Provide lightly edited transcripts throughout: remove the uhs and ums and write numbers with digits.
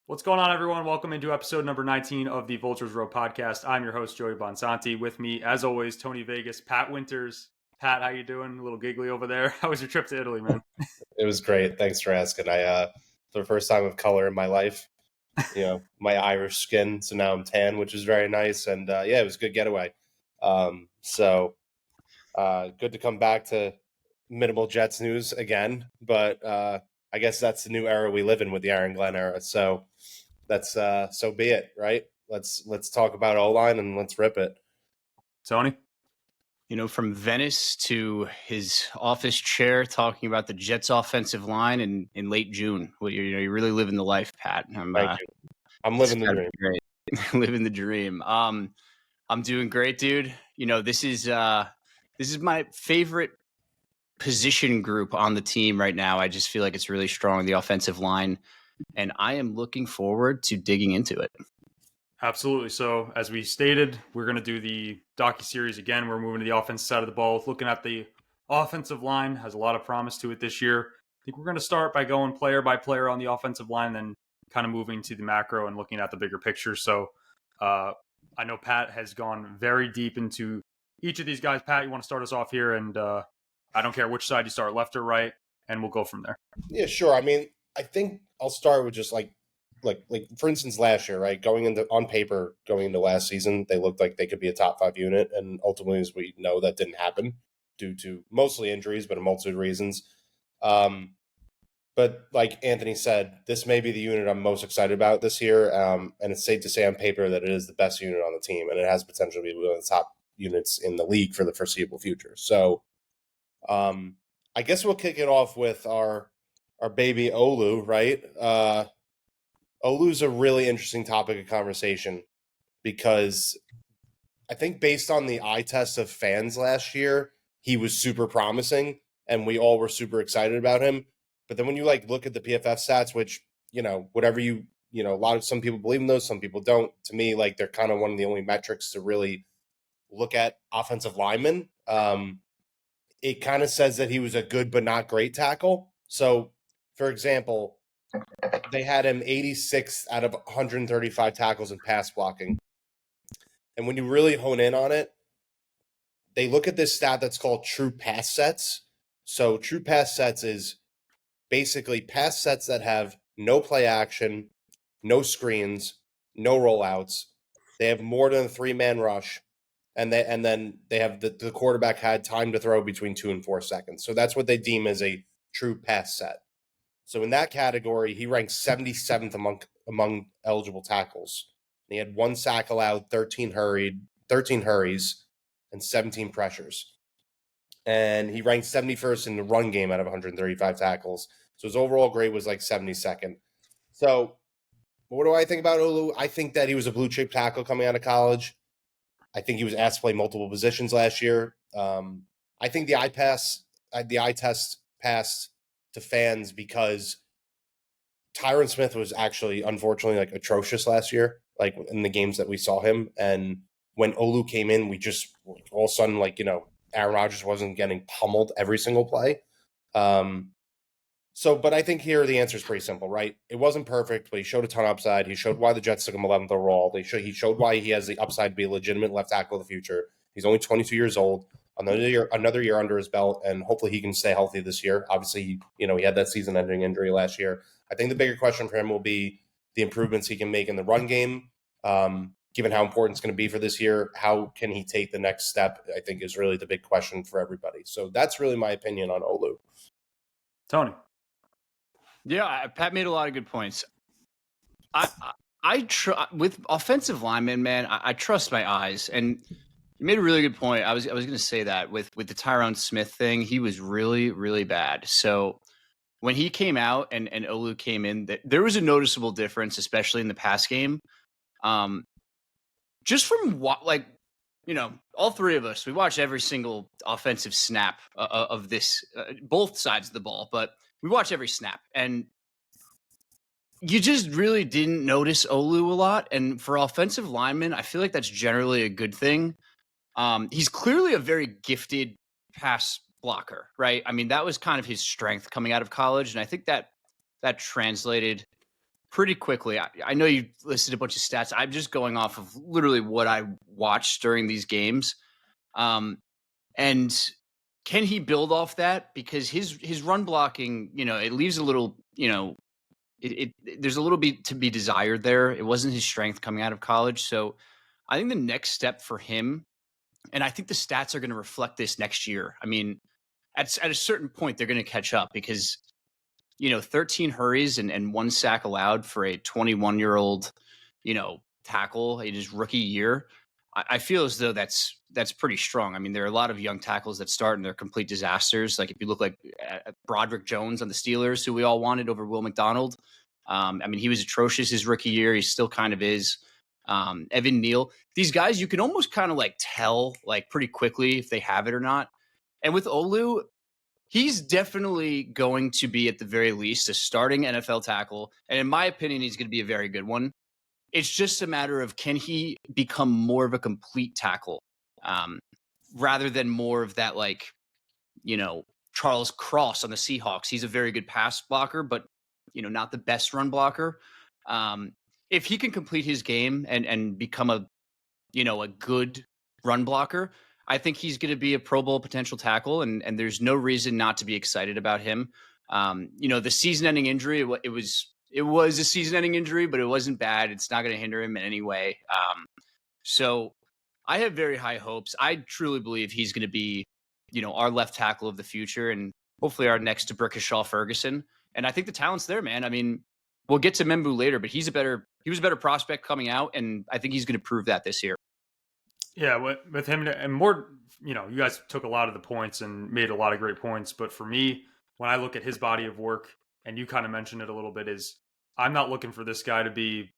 What's going on, everyone? Welcome into episode number 19 of the Vultures Row podcast. I'm your host, Joey Bonsanti. With me, as always, Tony Vegas, Pat Winters. Pat, how you doing? A little giggly over there. How was your trip to Italy, man? It was great. Thanks for asking. For the first time of color in my life, my Irish skin. So now I'm tan, which is very nice. And it was a good getaway. Good to come back to minimal Jets news again. But I guess that's the new era we live in with the Aaron Glenn era. So that's so be it, right? Let's talk about O-line and let's rip it. Tony? From Venice to his office chair talking about the Jets offensive line in late June. Well, you're really living the life, Pat. Thank you. I'm living the dream. Great. Living the dream. I'm doing great, dude. This is my favorite position group on the team right now. I just feel like it's really strong, the offensive line, and I am looking forward to digging into it. Absolutely. So, as we stated, we're going to do the docuseries again. We're moving to the offensive side of the ball. Looking at the offensive line, has a lot of promise to it this year. I think we're going to start by going player by player on the offensive line, then kind of moving to the macro and looking at the bigger picture. So, I know Pat has gone very deep into each of these guys. Pat, you want to start us off here? And I don't care which side you start, left or right, and we'll go from there. Yeah, sure. I mean, I think I'll start with just like for instance, last year, right? Going into last season, they looked like they could be a top 5 unit, and ultimately, as we know, that didn't happen due to mostly injuries, but a multitude of reasons. But like Anthony said, this may be the unit I'm most excited about this year, and it's safe to say on paper that it is the best unit on the team, and it has potential to be one of the top units in the league for the foreseeable future. So, I guess we'll kick it off with our baby Olu, right? Olu's a really interesting topic of conversation because I think based on the eye test of fans last year, he was super promising and we all were super excited about him. But then when you look at the PFF stats, which, whatever some people believe in those, some people don't. To me, they're kind of one of the only metrics to really look at offensive linemen. It kind of says that he was a good but not great tackle. So, for example, they had him 86 out of 135 tackles in pass blocking. And when you really hone in on it, they look at this stat that's called true pass sets. So true pass sets is basically pass sets that have no play action, no screens, no rollouts. They have more than a 3-man rush, and then they have the quarterback had time to throw between 2 and 4 seconds. So that's what they deem as a true pass set. So in that category, he ranks 77th among eligible tackles. He had 1 sack allowed, 13 hurries, and 17 pressures. And he ranked 71st in the run game out of 135 tackles. So his overall grade was 72nd. So what do I think about Olu? I think that he was a blue chip tackle coming out of college. I think he was asked to play multiple positions last year. I think the eye test passed to fans because Tyron Smith was actually, unfortunately, atrocious last year, in the games that we saw him. And when Olu came in, we just all of a sudden, Aaron Rodgers wasn't getting pummeled every single play. But I think here the answer is pretty simple, right? It wasn't perfect, but he showed a ton of upside. He showed why the Jets took him 11th overall. He showed why he has the upside to be a legitimate left tackle of the future. He's only 22 years old. Another year under his belt, and hopefully he can stay healthy this year. Obviously, he had that season-ending injury last year. I think the bigger question for him will be the improvements he can make in the run game. Given how important it's going to be for this year, how can he take the next step, I think, is really the big question for everybody. So that's really my opinion on Olu. Tony. Yeah, Pat made a lot of good points. With offensive linemen, man, I trust my eyes. And you made a really good point. I was going to say that with the Tyron Smith thing, he was really, really bad. So when he came out and Olu came in, there was a noticeable difference, especially in the pass game. Just from all three of us, we watched every single offensive snap of this, both sides of the ball, but we watched every snap, and you just really didn't notice Olu a lot. And for offensive linemen, I feel like that's generally a good thing. He's clearly a very gifted pass blocker, right? I mean, that was kind of his strength coming out of college, and I think that translated pretty quickly, I know you listed a bunch of stats. I'm just going off of literally what I watched during these games. And can he build off that? Because his run blocking, it leaves a little, there's a little bit to be desired there. It wasn't his strength coming out of college. So I think the next step for him, and I think the stats are going to reflect this next year. I mean, at a certain point, they're going to catch up because 13 hurries and one sack allowed for a 21-year-old, tackle in his rookie year. I feel as though that's pretty strong. I mean, there are a lot of young tackles that start and they're complete disasters. Like if you look like Broderick Jones on the Steelers, who we all wanted over Will McDonald. I mean, he was atrocious his rookie year. He still kind of is. Evan Neal, these guys, you can almost kind of like tell like pretty quickly if they have it or not. And with Olu, he's definitely going to be at the very least a starting NFL tackle. And in my opinion, he's going to be a very good one. It's just a matter of can he become more of a complete tackle rather than more of that, like, Charles Cross on the Seahawks. He's a very good pass blocker, but, not the best run blocker. If he can complete his game and become a good run blocker, I think he's going to be a Pro Bowl potential tackle, and there's no reason not to be excited about him. The season-ending injury, it was a season-ending injury, but it wasn't bad. It's not going to hinder him in any way. So I have very high hopes. I truly believe he's going to be, our left tackle of the future, and hopefully our next Brickashaw Ferguson. And I think the talent's there, man. I mean, we'll get to Membu later, but he was a better prospect coming out, and I think he's going to prove that this year. Yeah, with him and more, you guys took a lot of the points and made a lot of great points. But for me, when I look at his body of work, and you kind of mentioned it a little bit, is I'm not looking for this guy to be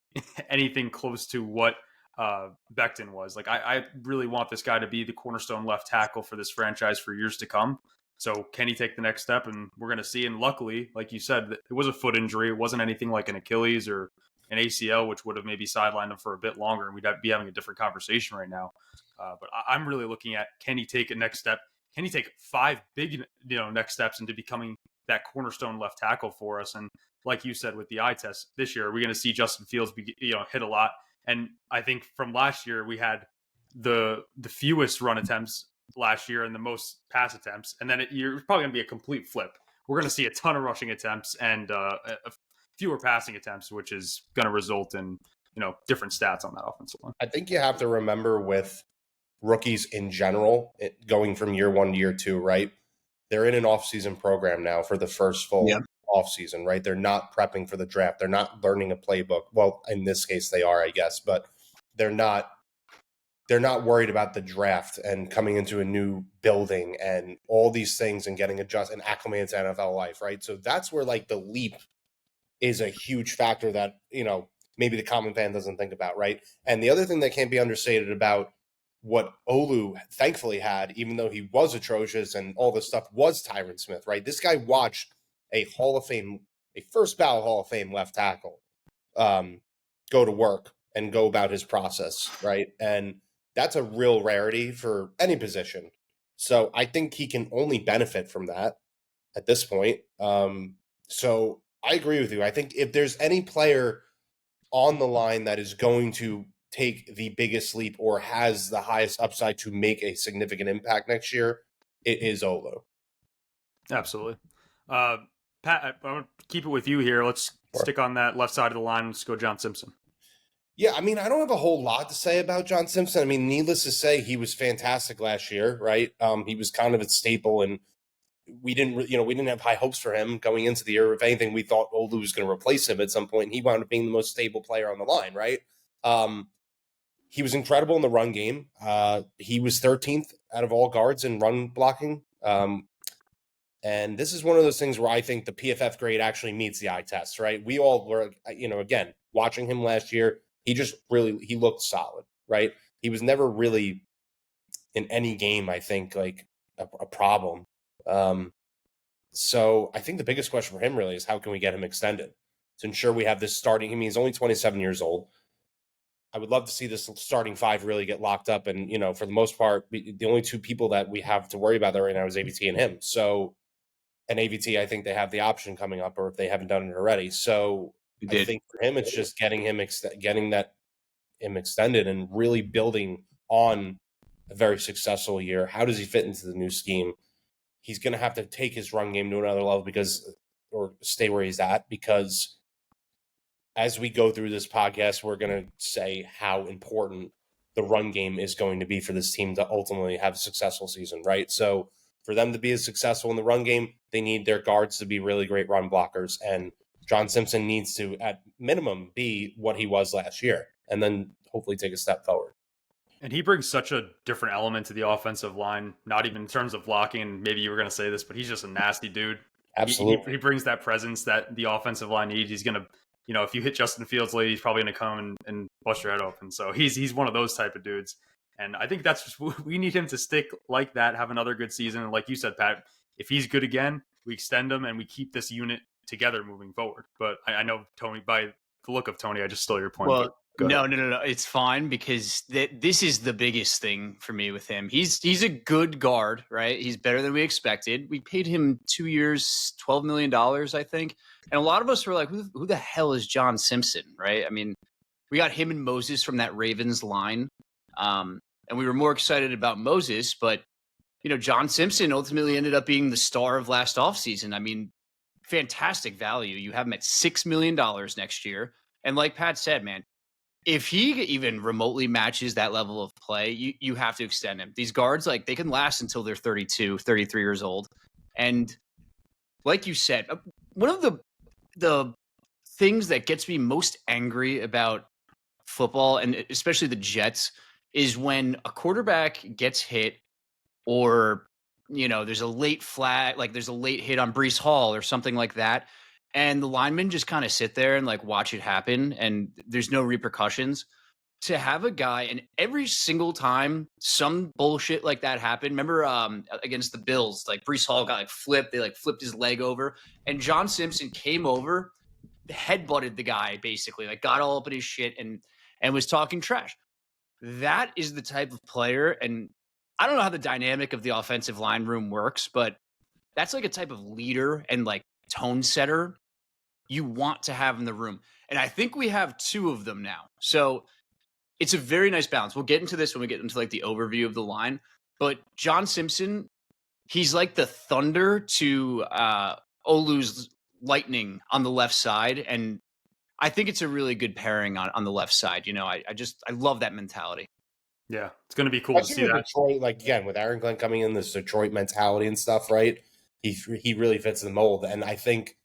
anything close to what Becton was. Like, I really want this guy to be the cornerstone left tackle for this franchise for years to come. So can he take the next step? And we're going to see. And luckily, like you said, it was a foot injury. It wasn't anything like an Achilles or an ACL, which would have maybe sidelined him for a bit longer, and we'd be having a different conversation right now. But I'm really looking at, can he take a next step? Can he take 5 big, next steps into becoming that cornerstone left tackle for us? And like you said, with the eye test this year, we're going to see Justin Fields hit a lot. And I think from last year, we had the fewest run attempts last year and the most pass attempts. And then you're probably going to be a complete flip. We're going to see a ton of rushing attempts and fewer passing attempts, which is going to result in, different stats on that offensive line. I think you have to remember with rookies in general, going from year 1 to year 2, right? They're in an off-season program now for the first full off-season, right? They're not prepping for the draft. They're not learning a playbook. Well, in this case, they are, I guess, but they're not worried about the draft and coming into a new building and all these things and getting adjusted and acclimated to NFL life, right? So that's where like the leap is a huge factor that, maybe the common fan doesn't think about, right? And the other thing that can't be understated about what Olu thankfully had, even though he was atrocious and all this stuff, was Tyron Smith, right? This guy watched a first ballot Hall of Fame left tackle go to work and go about his process, right? And that's a real rarity for any position. So I think he can only benefit from that at this point. So I agree with you. I think if there's any player on the line that is going to take the biggest leap or has the highest upside to make a significant impact next year, it is Olu. Absolutely. Pat, I want to keep it with you here. Let's stick on that left side of the line. Let's go John Simpson. Yeah, I mean, I don't have a whole lot to say about John Simpson. I mean, needless to say, he was fantastic last year, right? He was kind of a staple, and we didn't have high hopes for him going into the year. If anything, we thought Olu was going to replace him at some point, and he wound up being the most stable player on the line, right? He was incredible in the run game. He was 13th out of all guards in run blocking. And this is one of those things where I think the PFF grade actually meets the eye test, right? We all were, again, watching him last year, he looked solid, right? He was never really in any game, I think, like a problem. So I think the biggest question for him really is how can we get him extended to ensure we have this starting. I mean, he's only 27 years old. I would love to see this starting 5 really get locked up. And, for the most part, the only 2 people that we have to worry about there right now is AVT and him. So, and AVT, I think they have the option coming up, or if they haven't done it already. So He I did. think for him, it's just getting him extended and really building on a very successful year. How does he fit into the new scheme? He's going to have to take his run game to another level or stay where he's at, because as we go through this podcast, we're going to say how important the run game is going to be for this team to ultimately have a successful season, right? So for them to be as successful in the run game, they need their guards to be really great run blockers. And John Simpson needs to, at minimum, be what he was last year, and then hopefully take a step forward. And he brings such a different element to the offensive line, not even in terms of blocking. Maybe you were going to say this, but he's just a nasty dude. Absolutely. He brings that presence that the offensive line needs. He's going to, if you hit Justin Fields late, he's probably going to come and bust your head open. So he's one of those type of dudes. And I think that's just, we need him to stick like that, have another good season. And like you said, Pat, if he's good again, we extend him and we keep this unit together moving forward. But I know, Tony, by the look of Tony, I just stole your point. Well, Go no, ahead. no. It's fine, because this is the biggest thing for me with him. He's a good guard, right? He's better than we expected. We paid him 2 years, $12 million, I think. And a lot of us were like, who the hell is John Simpson, right? I mean, we got him and Moses from that Ravens line. And we were more excited about Moses, but, John Simpson ultimately ended up being the star of last offseason. I mean, fantastic value. You have him at $6 million next year. And like Pat said, man, if he even remotely matches that level of play, you have to extend him. These guards, like, they can last until they're 32, 33 years old. And like you said, one of the things that gets me most angry about football, and especially the Jets, is when a quarterback gets hit, or, there's a late flag, like there's a late hit on Breece Hall or something like that. And the linemen just kind of sit there and like watch it happen, and there's no repercussions. To have a guy, and every single time some bullshit like that happened, remember against the Bills, like Breece Hall got like flipped, they like flipped his leg over, and John Simpson came over, headbutted the guy, basically, like got all up in his shit and was talking trash. That is the type of player, and I don't know how the dynamic of the offensive line room works, but that's like a type of leader and like tone setter you want to have in the room. And I think we have two of them now. So it's a very nice balance. We'll get into this when we get into like the overview of the line. But John Simpson, he's like the thunder to Olu's lightning on the left side. And I think it's a really good pairing on the left side. I love that mentality. Yeah, it's going to be cool to see that. Detroit, like, again, with Aaron Glenn coming in, this Detroit mentality and stuff, right? He really fits the mold. And I think,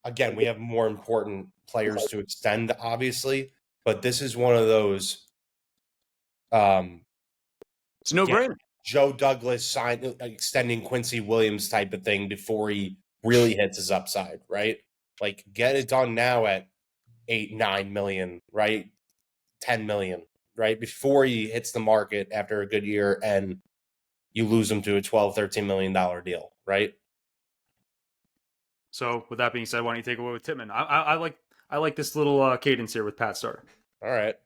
again, we have more important players to extend, obviously, but this is one of those. It's no brainer. Joe Douglas extending Quincy Williams type of thing before he really hits his upside, right? Like, get it done now at 8-9 million, right? 10 million, right? Before he hits the market after a good year and you lose him to a $12-13 million deal, right? So with that being said, why don't you take away with Tittman? I like this little cadence here with Pat starting. All right.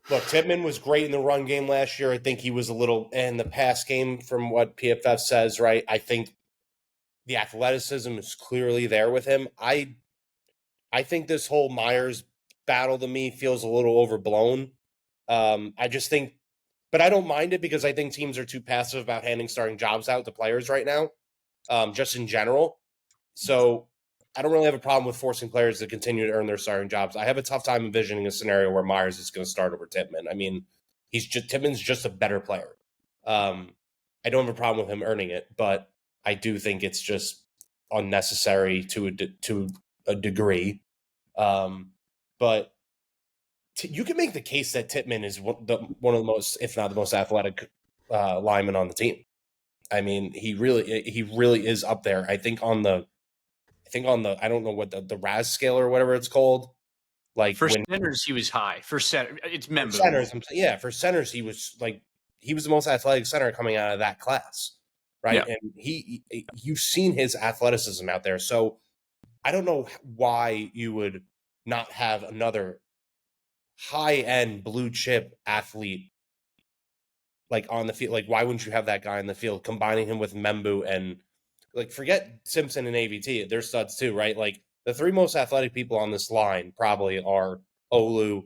Look, Tittman was great in the run game last year. I think he was a little in the pass game from what PFF says, right? I think the athleticism is clearly there with him. I think this whole Myers battle to me feels a little overblown. I just think, but I don't mind it because I think teams are too passive about handing starting jobs out to players right now, just in general. So I don't really have a problem with forcing players to continue to earn their starting jobs. I have a tough time envisioning a scenario where Myers is going to start over Tittman. I mean, Tittman's just a better player. I don't have a problem with him earning it, but I do think it's just unnecessary to a degree. But you can make the case that Tittman is one of the most, if not the most athletic lineman on the team. I mean, he really is up there. I think on the I don't know what the RAS scale or whatever it's called. Like for centers, he was high. For center, it's member. Centers, yeah, for centers, he was the most athletic center coming out of that class, right? Yeah. And you've seen his athleticism out there. So I don't know why you would not have another high-end blue chip athlete like on the field. Like, why wouldn't you have that guy in the field, combining him with Membu and like, forget Simpson and AVT, they're studs too, right? Like, the three most athletic people on this line probably are Olu,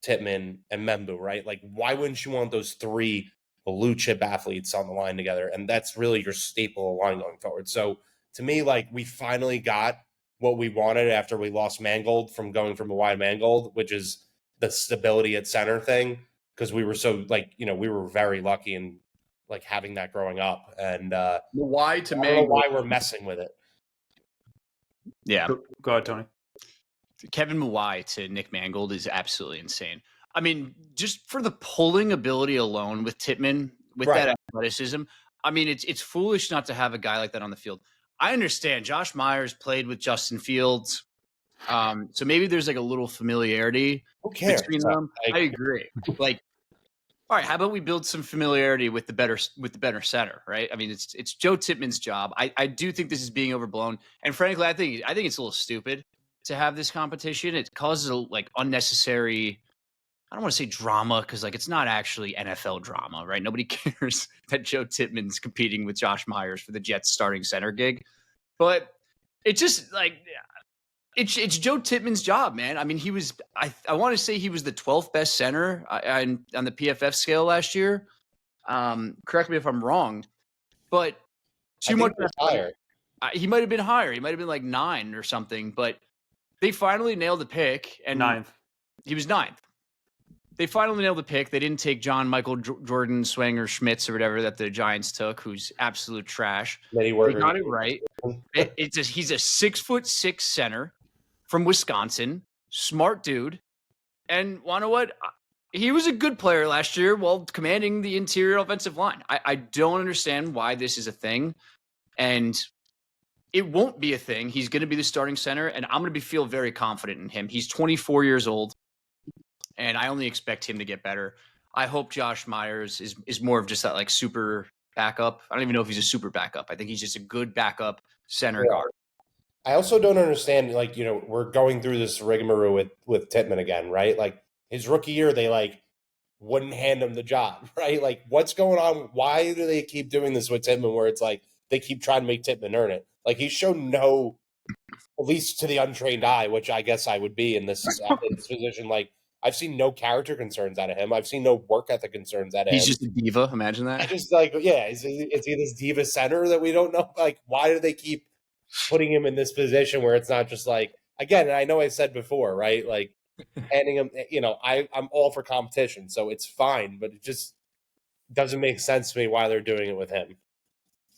Tittman, and Membu, right? Like, why wouldn't you want those three blue chip athletes on the line together? And that's really your staple of line going forward. So to me, like, we finally got what we wanted after we lost Mangold from going from a wide Mangold, which is the stability at center thing. Because we were so like, we were very lucky in like having that growing up. And Why to I don't know why we're messing with it. Yeah. Go ahead, Tony. Kevin Mawai to Nick Mangold is absolutely insane. I mean, just for the pulling ability alone with Tittman, with Right. that athleticism, I mean, it's foolish not to have a guy like that on the field. I understand Josh Myers played with Justin Fields. So maybe there's like a little familiarity Who cares? between them. I agree. Like, all right, how about we build some familiarity with the better center, right? I mean, it's Joe Tittman's job. I do think this is being overblown, and frankly, I think it's a little stupid to have this competition. It causes like unnecessary. I don't want to say drama because like it's not actually NFL drama, right? Nobody cares that Joe Tittman's competing with Josh Myers for the Jets starting center gig, but it just like it's Joe Tittman's job, man. I mean, he was I want to say he was the 12th best center on the PFF scale last year. Correct me if I'm wrong, but too much higher. He might have been higher. He might have been like 9 or something, but they finally nailed the pick. And 9th. He was 9th. They finally nailed the pick. They didn't take John Michael Jordan Swanger Schmitz or whatever that the Giants took, who's absolute trash. They got it right. He's a 6'6" center from Wisconsin, smart dude. And you know what? He was a good player last year while commanding the interior offensive line. I don't understand why this is a thing. And it won't be a thing. He's going to be the starting center, and I'm going to feel very confident in him. He's 24 years old, and I only expect him to get better. I hope Josh Myers is more of just that like super backup. I don't even know if he's a super backup. I think he's just a good backup center guard. I also don't understand, like, we're going through this rigmarole with Tittman again, right? Like, his rookie year, they, like, wouldn't hand him the job, right? Like, what's going on? Why do they keep doing this with Tittman where it's like they keep trying to make Tittman earn it? Like, he's shown no, at least to the untrained eye, which I guess I would be in this position, like, I've seen no character concerns out of him. I've seen no work ethic concerns out of him. He's just a diva. Imagine that. I just, like, yeah, is he this diva center that we don't know? Like, why do they keep putting him in this position where it's not just like, again, and I know I said before, right? Like, handing him, I'm all for competition, so it's fine, but it just doesn't make sense to me why they're doing it with him.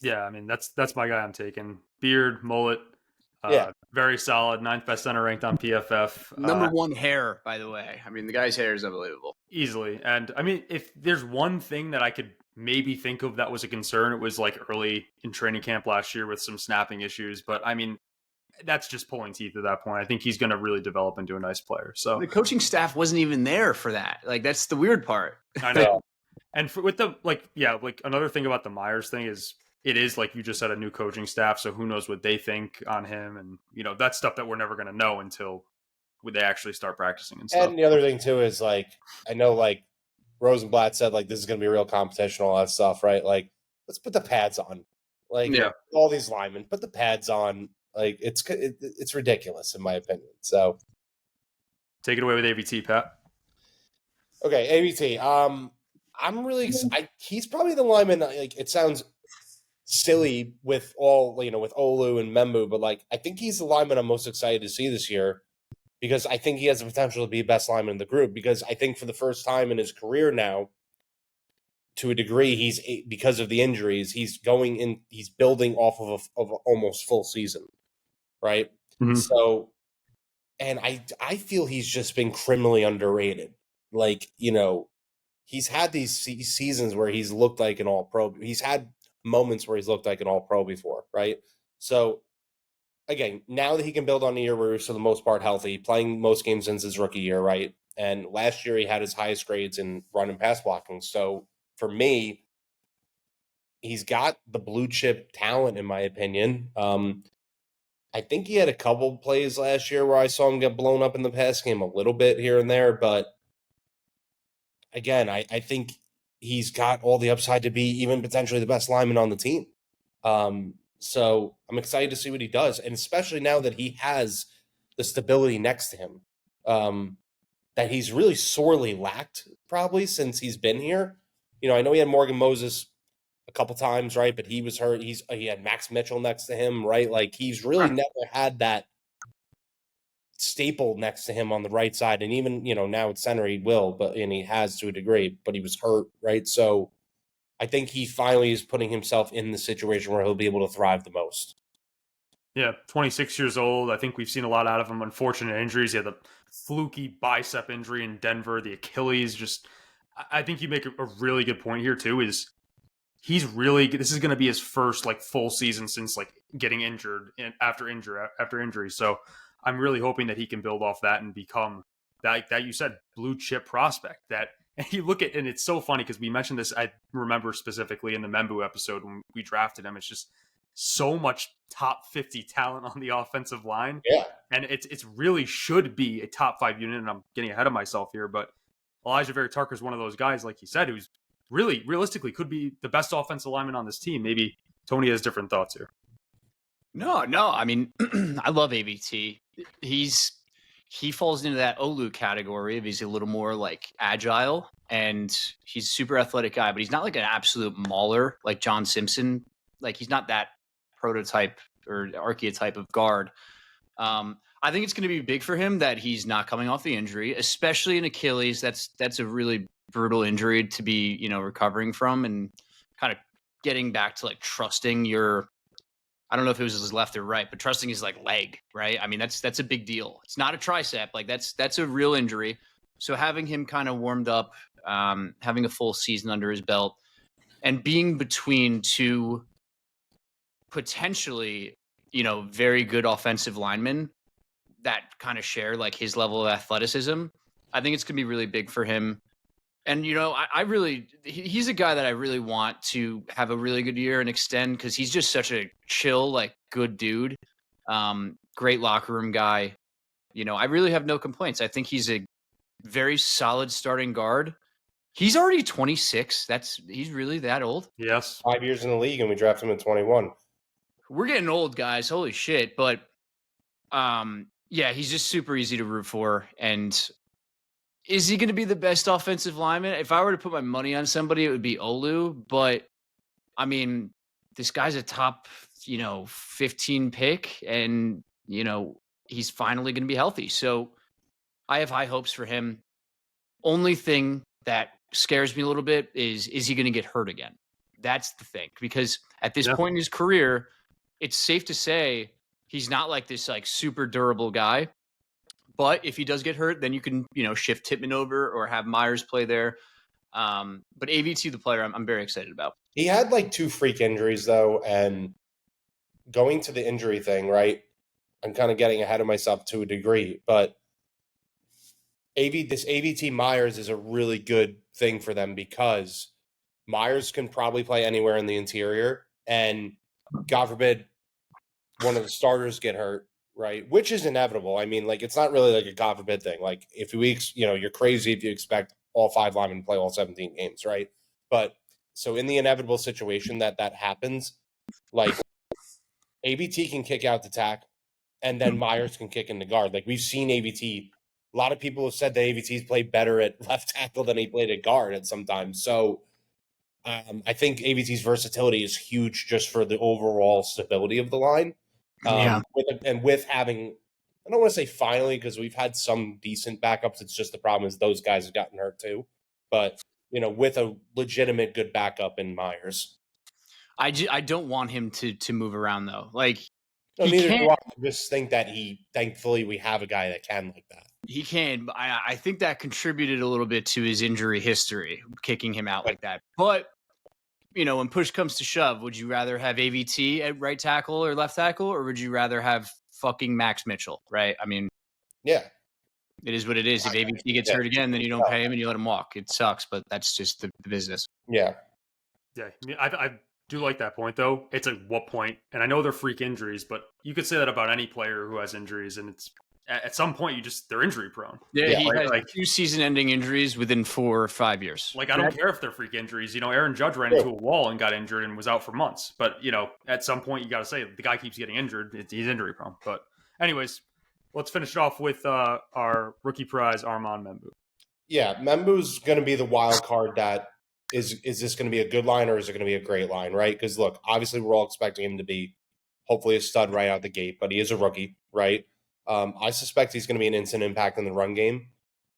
Yeah, I mean, that's my guy I'm taking. Beard, mullet, very solid, 9th best center ranked on PFF. Number 1 hair, by the way. I mean, the guy's hair is unbelievable. Easily. And I mean, if there's one thing that I could maybe think of that was a concern, it was like early in training camp last year with some snapping issues. But I mean, that's just pulling teeth at that point. I think he's going to really develop into a nice player. So the coaching staff wasn't even there for that. Like, that's the weird part. I know. And with the, like another thing about the Myers thing is it is, like you just said, a new coaching staff. So who knows what they think on him. And, that's stuff that we're never going to know until they actually start practicing and stuff. And the other thing too is, like, I know, like, Rosenblatt said, like, this is going to be real competition, all that stuff, right? Like, let's put the pads on. Like, all these linemen, put the pads on. Like, it's ridiculous in my opinion. So, take it away with ABT, Pat. Okay, ABT. I'm really. He's probably the lineman. Like, it sounds silly with all with Olu and Membu, but like, I think he's the lineman I'm most excited to see this year because I think he has the potential to be best lineman in the group. Because I think for the first time in his career now, to a degree, because of the injuries, he's building off of almost full season. Right. Mm-hmm. So, and I feel he's just been criminally underrated. Like, he's had these seasons where he's looked like an all-pro. He's had moments where he's looked like an all-pro before. Right. So again, now that he can build on a year where he's for the most part healthy, playing most games since his rookie year. Right. And last year he had his highest grades in run and pass blocking. So for me, he's got the blue chip talent, in my opinion. I think he had a couple plays last year where I saw him get blown up in the pass game a little bit here and there. But again, I think he's got all the upside to be even potentially the best lineman on the team. So I'm excited to see what he does, and especially now that he has the stability next to him, that he's really sorely lacked probably since he's been here. I know he had Morgan Moses a couple times, right? But he was hurt. He had Max Mitchell next to him, right? Like he's really never had that staple next to him on the right side. And even, now at center he will, and he has to a degree, but he was hurt, right? So I think he finally is putting himself in the situation where he'll be able to thrive the most. Yeah, 26 years old. I think we've seen a lot out of him. Unfortunate injuries. He had the fluky bicep injury in Denver, the Achilles. I think you make a really good point here too. Is he's really this is going to be his first full season since getting injured and after injury. So I'm really hoping that he can build off that and become that you said blue chip prospect. And you look at, and it's so funny because we mentioned this. I remember specifically in the Membu episode when we drafted him. It's just so much top 50 talent on the offensive line. Yeah. And it's really should be a top 5 unit. And I'm getting ahead of myself here, but Elijah Vera Tucker is one of those guys, like you said, who's really realistically could be the best offensive lineman on this team. Maybe Tony has different thoughts here. No. I mean, I love AVT. He falls into that Olu category of he's a little more agile and he's a super athletic guy, but he's not an absolute mauler like John Simpson. He's not that prototype or archetype of guard. I think it's going to be big for him that he's not coming off the injury, especially in Achilles. That's a really brutal injury to be, recovering from and kind of getting back to trusting your, I don't know if it was his left or right, but trusting his leg, right? I mean, that's a big deal. It's not a tricep. That's a real injury. So having him kind of warmed up, having a full season under his belt and being between two potentially, very good offensive linemen that kind of share his level of athleticism, I think it's going to be really big for him. And, he's a guy that I really want to have a really good year and extend because he's just such a chill, good dude. Great locker room guy. I really have no complaints. I think he's a very solid starting guard. He's already 26. He's really that old. Yes. 5 years in the league and we draft him at 21. We're getting old, guys. Holy shit. But, yeah, he's just super easy to root for. And is he going to be the best offensive lineman? If I were to put my money on somebody, it would be Olu. But, I mean, this guy's a top, 15 pick. And, he's finally going to be healthy. So I have high hopes for him. Only thing that scares me a little bit is he going to get hurt again? That's the thing. Because at this point in his career, it's safe to say he's not this super durable guy. But if he does get hurt, then you can, shift Tippmann over or have Myers play there. But AVT, the player, I'm very excited about. He had 2 freak injuries though, and going to the injury thing, right? I'm kind of getting ahead of myself to a degree, but this AVT Myers is a really good thing for them because Myers can probably play anywhere in the interior, and God forbid one of the starters get hurt, right? Which is inevitable. I mean, it's not really a God forbid thing. If you're crazy if you expect all 5 linemen to play all 17 games, right? But so in the inevitable situation that happens, AVT can kick out the tackle, and then Myers can kick in the guard. We've seen AVT. A lot of people have said that AVT's played better at left tackle than he played at guard at sometimes. So I think AVT's versatility is huge just for the overall stability of the line. With having, I don't want to say finally, because we've had some decent backups. It's just the problem is those guys have gotten hurt too. But, with a legitimate good backup in Myers. I don't want him to move around though. No, neither do I. I just think that thankfully we have a guy that can like that. He can. But I think that contributed a little bit to his injury history, kicking him out like that. But, when push comes to shove, would you rather have AVT at right tackle or left tackle, or would you rather have fucking Max Mitchell, right? I mean, yeah, it is what it is. If AVT gets hurt again, then you don't pay him and you let him walk. It sucks, but that's just the business. Yeah. Yeah. I do like that point, though. It's what point? And I know they're freak injuries, but you could say that about any player who has injuries, and at some point they're injury prone. Yeah, Yeah, he has like 2 season-ending injuries within 4 or 5 years. I don't care if they're freak injuries. Aaron Judge ran into a wall and got injured and was out for months. But at some point you got to say the guy keeps getting injured. He's injury prone. But anyways, let's finish it off with our rookie prize, Armand Membu. Yeah, Membu's going to be the wild card. That is this going to be a good line or is it going to be a great line, right? Because look, obviously we're all expecting him to be hopefully a stud right out the gate, but he is a rookie, right? I suspect he's going to be an instant impact in the run game.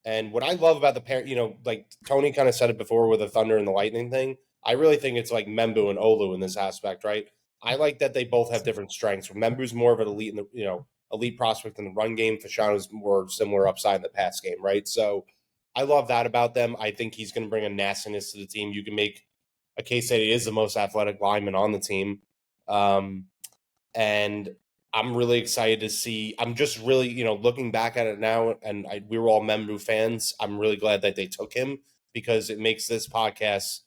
And what I love about the pair, like Tony kind of said it before with the Thunder and the Lightning thing, I really think it's like Membu and Olu in this aspect, right? I like that they both have different strengths. Membu's more of an elite in the elite prospect in the run game. Fashano's more similar upside in the pass game, right? So I love that about them. I think he's going to bring a nastiness to the team. You can make a case that he is the most athletic lineman on the team. And I'm really excited to see. I'm just really, looking back at it now, and we were all Membu fans. I'm really glad that they took him because it makes this podcast,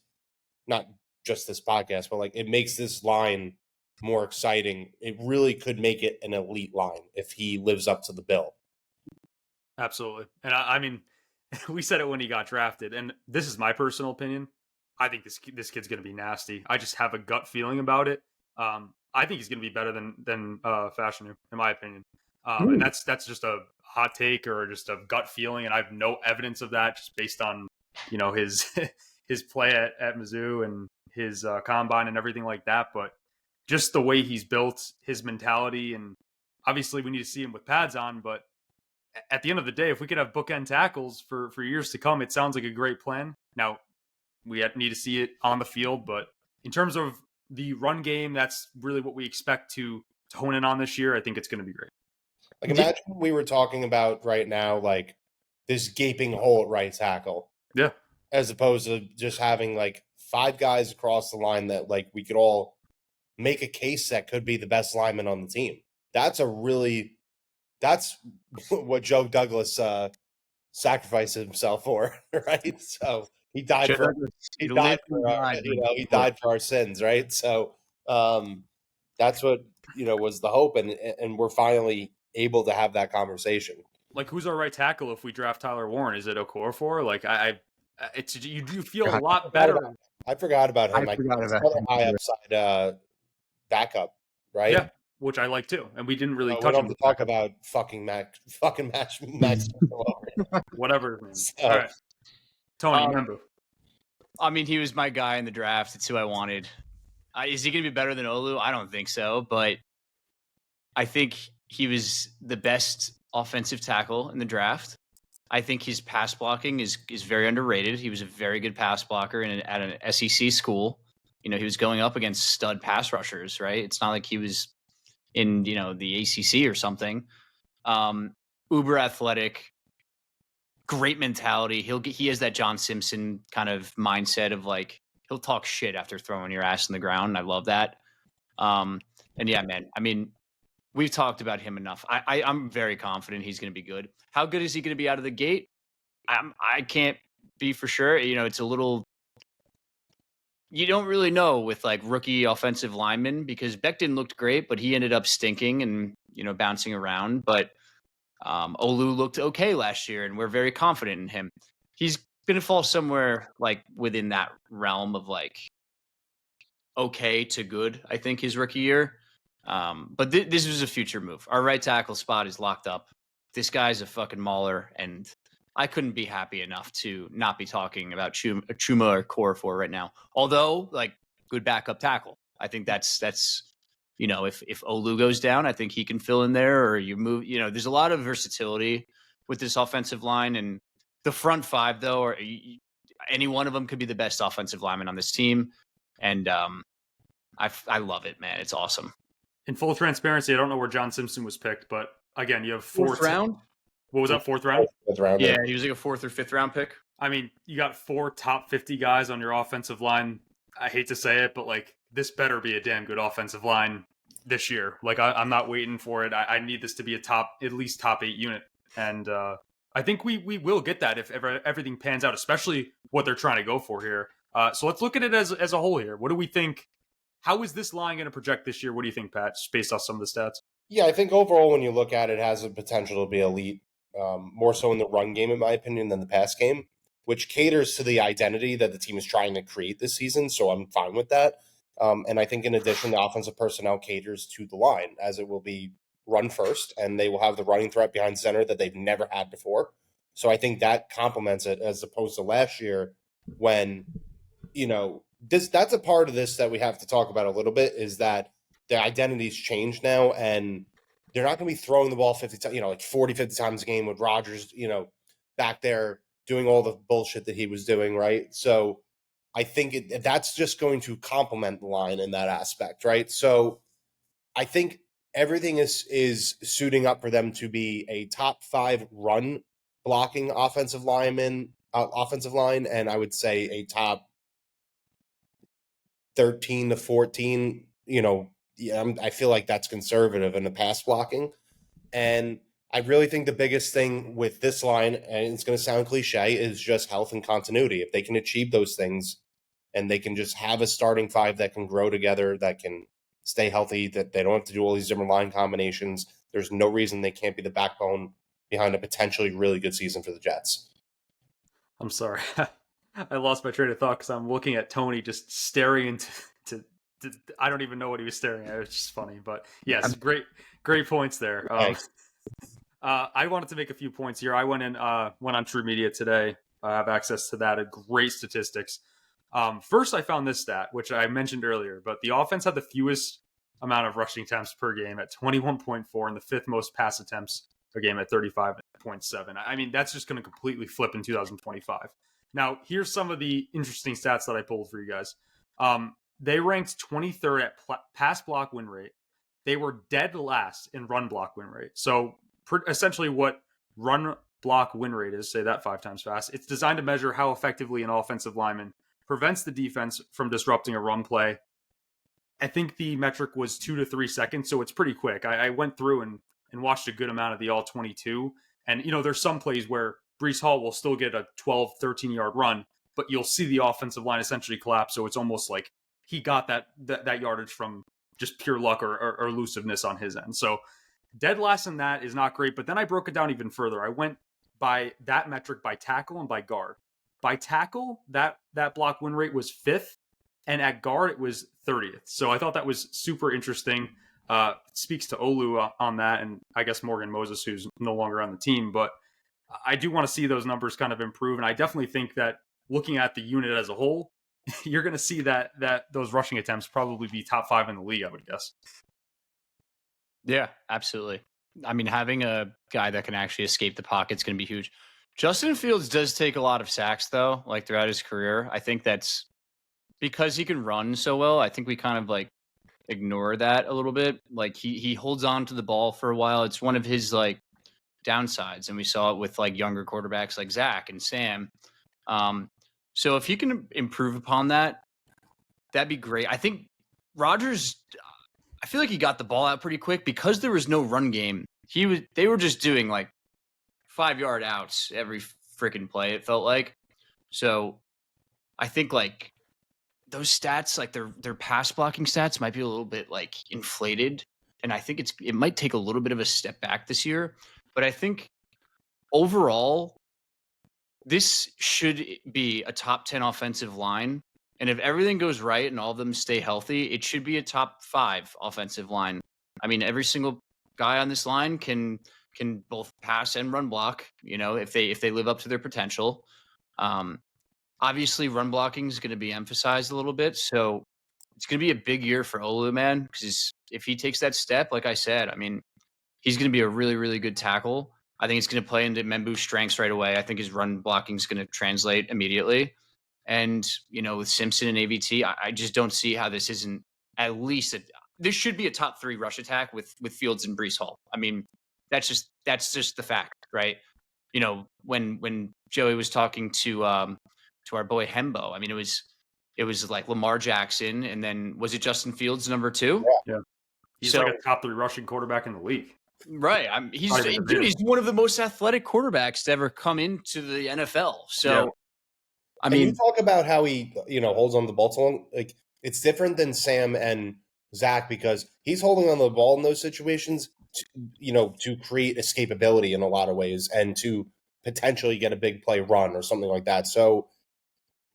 not just this podcast, but like it makes this line more exciting. It really could make it an elite line if he lives up to the bill. Absolutely. And I mean, we said it when he got drafted, and this is my personal opinion. I think this kid's going to be nasty. I just have a gut feeling about it. I think he's going to be better than Fashanu, in my opinion. And that's just a hot take or just a gut feeling, and I have no evidence of that, just based on his his play at Mizzou and his combine and everything like that. But just the way he's built, his mentality, and obviously we need to see him with pads on. But at the end of the day, if we could have bookend tackles for years to come, it sounds like a great plan. Now, we need to see it on the field, but in terms of the run game, that's really what we expect to hone in on this year. I think it's going to be great. Like, imagine we were talking about right now, like this gaping hole at right tackle. Yeah. As opposed to just having like 5 guys across the line that like we could all make a case that could be the best lineman on the team. That's what Joe Douglas sacrificed himself for, right? So he died for our sins, right? So that's what was the hope, and we're finally able to have that conversation. Like, who's our right tackle if we draft Tyler Warren? Is it Okorafor? Like, you do feel a lot better. I forgot about him. I forgot about him. High upside backup, right? Yeah, which I like too. And we didn't really touch we him. don't talk about Max. Whatever. So, all right, Tony, remember. I mean, he was my guy in the draft. It's who I wanted. Is he going to be better than Olu? I don't think so, but I think he was the best offensive tackle in the draft. I think his pass blocking is very underrated. He was a very good pass blocker at an SEC school. He was going up against stud pass rushers, right? It's not like he was in, the ACC or something. Uber athletic, great mentality. He has that John Simpson kind of mindset of like, he'll talk shit after throwing your ass in the ground. And I love that. And yeah, man, I mean, we've talked about him enough. I'm very confident he's going to be good. How good is he going to be out of the gate? I can't be for sure. It's a little, you don't really know with like rookie offensive linemen because Becton looked great, but he ended up stinking and, bouncing around. But Olu looked okay last year and we're very confident in him. He's going to fall somewhere like within that realm of like okay to good, I think, his rookie year. But this was a future move. Our right tackle spot is locked up. This guy's a fucking mauler, and I couldn't be happy enough to not be talking about Chuma or Okorafor right now. Although, like, good backup tackle. I think that's if Olu goes down, I think he can fill in there, or you move. There's a lot of versatility with this offensive line, and the front 5 though, or any one of them could be the best offensive lineman on this team, and I love it, man. It's awesome. In full transparency, I don't know where John Simpson was picked, but again, you have fourth round. What was that, 4th round? 4th round. Yeah, he was like a 4th or 5th round pick. I mean, you got 4 top 50 guys on your offensive line. I hate to say it, but like this better be a damn good offensive line this year. Like I'm not waiting for it. I need this to be at least top 8 unit, and I think we will get that if everything pans out, especially what they're trying to go for here. So let's look at it as a whole here. What do we think? How is this line going to project this year? What do you think, Pat, just based off some of the stats? Yeah, I think overall, when you look at it, it has the potential to be elite, more so in the run game, in my opinion, than the pass game, which caters to the identity that the team is trying to create this season. So I'm fine with that. And I think, in addition, the offensive personnel caters to the line, as it will be run first, and they will have the running threat behind center that they've never had before. So I think that complements it, as opposed to last year when, that's a part of this that we have to talk about a little bit, is that the identity's changed now, and they're not going to be throwing the ball 50 times, like 40, 50 times a game with Rodgers, back there doing all the bullshit that he was doing, right? So I think that's just going to complement the line in that aspect, right? So I think everything is suiting up for them to be a top 5 run blocking offensive line, and I would say a top 13 to 14, I feel like that's conservative in the pass blocking. And I really think the biggest thing with this line, and it's going to sound cliche, is just health and continuity. If they can achieve those things and they can just have a starting 5 that can grow together, that can stay healthy, that they don't have to do all these different line combinations, there's no reason they can't be the backbone behind a potentially really good season for the Jets. I'm sorry. I lost my train of thought because I'm looking at Tony just staring into I don't even know what he was staring at. It's just funny, but yes, great points there. I wanted to make a few points here. I went on True Media today. I have access to that. Great statistics. First, I found this stat, which I mentioned earlier, but the offense had the fewest amount of rushing attempts per game at 21.4 and the 5th most pass attempts a game at 35.7. I mean, that's just going to completely flip in 2025. Now, here's some of the interesting stats that I pulled for you guys. They ranked 23rd at pass block win rate. They were dead last in run block win rate. So essentially what run block win rate is, say that 5 times fast, it's designed to measure how effectively an offensive lineman prevents the defense from disrupting a run play. I think the metric was 2 to 3 seconds, so it's pretty quick. I went through and watched a good amount of the all 22. And, there's some plays where Breece Hall will still get a 12, 13-yard run, but you'll see the offensive line essentially collapse. So it's almost like he got that yardage from just pure luck or elusiveness on his end. So dead last in that is not great. But then I broke it down even further. I went by that metric by tackle and by guard. By tackle, that block win rate was 5th, and at guard it was 30th. So I thought that was super interesting. Speaks to Olu on that, and I guess Morgan Moses, who's no longer on the team. But I do want to see those numbers kind of improve, and I definitely think that looking at the unit as a whole, you're going to see that those rushing attempts probably be top 5 in the league, I would guess. Yeah, absolutely. I mean, having a guy that can actually escape the pocket is going to be huge. Justin Fields does take a lot of sacks, though, like throughout his career. I think that's because he can run so well. I think we kind of like ignore that a little bit. Like he holds on to the ball for a while. It's one of his like downsides, and we saw it with like younger quarterbacks like Zach and Sam. So if he can improve upon that, that'd be great. I think Rodgers, I feel like he got the ball out pretty quick because there was no run game. They were just doing like 5-yard outs every freaking play, it felt like. So I think like those stats, like their pass blocking stats might be a little bit like inflated. And I think it might take a little bit of a step back this year. But I think overall, this should be a top 10 offensive line. And if everything goes right and all of them stay healthy, it should be a top 5 offensive line. I mean, every single guy on this line can both pass and run block, if they live up to their potential. Obviously, run blocking is going to be emphasized a little bit. So it's going to be a big year for Olu, man, because if he takes that step, like I said, I mean, he's going to be a really, really good tackle. I think it's going to play into Membu's strengths right away. I think his run blocking is going to translate immediately. And, with Simpson and AVT, I just don't see how this isn't at least this should be a top 3 rush attack with Fields and Breece Hall. I mean, that's just the fact, right? When Joey was talking to our boy Hembo, I mean, it was like Lamar Jackson, and then was it Justin Fields number 2? Yeah. He's like a top 3 rushing quarterback in the league. Right. He's one of the most athletic quarterbacks to ever come into the NFL. So, yeah. I mean, you talk about how he, holds on the ball so long. Like, it's different than Sam and Zach because he's holding on to the ball in those situations, to create escapability in a lot of ways and to potentially get a big play run or something like that. So,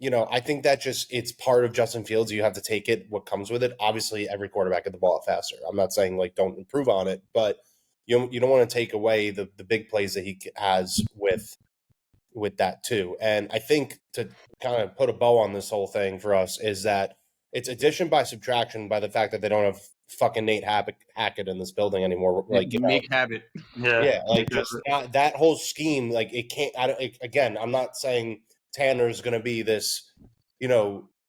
I think that it's part of Justin Fields. You have to take it, what comes with it. Obviously, every quarterback get the ball faster. I'm not saying don't improve on it, but you don't want to take away the big plays that he has with that too. And I think to kind of put a bow on this whole thing for us is that it's addition by subtraction by the fact that they don't have fucking Nate Hackett in this building anymore. Nick Habit. Yeah, just that whole scheme, it can't. Again, I'm not saying Tanner's going to be this,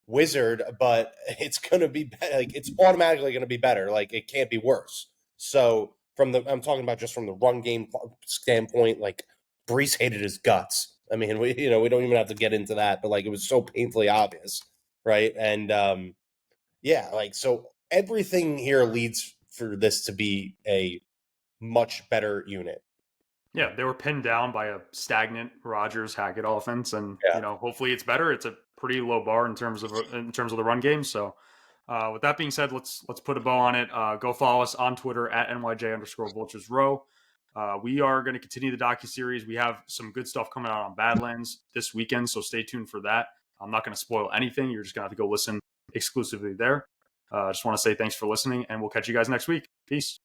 wizard, but it's going to be it's automatically going to be better. It can't be worse. So I'm talking about just from the run game standpoint. Brees hated his guts. I mean, we don't even have to get into that, but it was so painfully obvious, right? And so everything here leads for this to be a much better unit. Yeah, they were pinned down by a stagnant Rodgers Hackett offense, and hopefully it's better. It's a pretty low bar in terms of the run game. So, with that being said, let's put a bow on it. Go follow us on Twitter at @NYJ_VulturesRow. We are going to continue the docuseries. We have some good stuff coming out on Badlands this weekend, so stay tuned for that. I'm not going to spoil anything. You're just going to have to go listen exclusively there. I just want to say thanks for listening, and we'll catch you guys next week. Peace.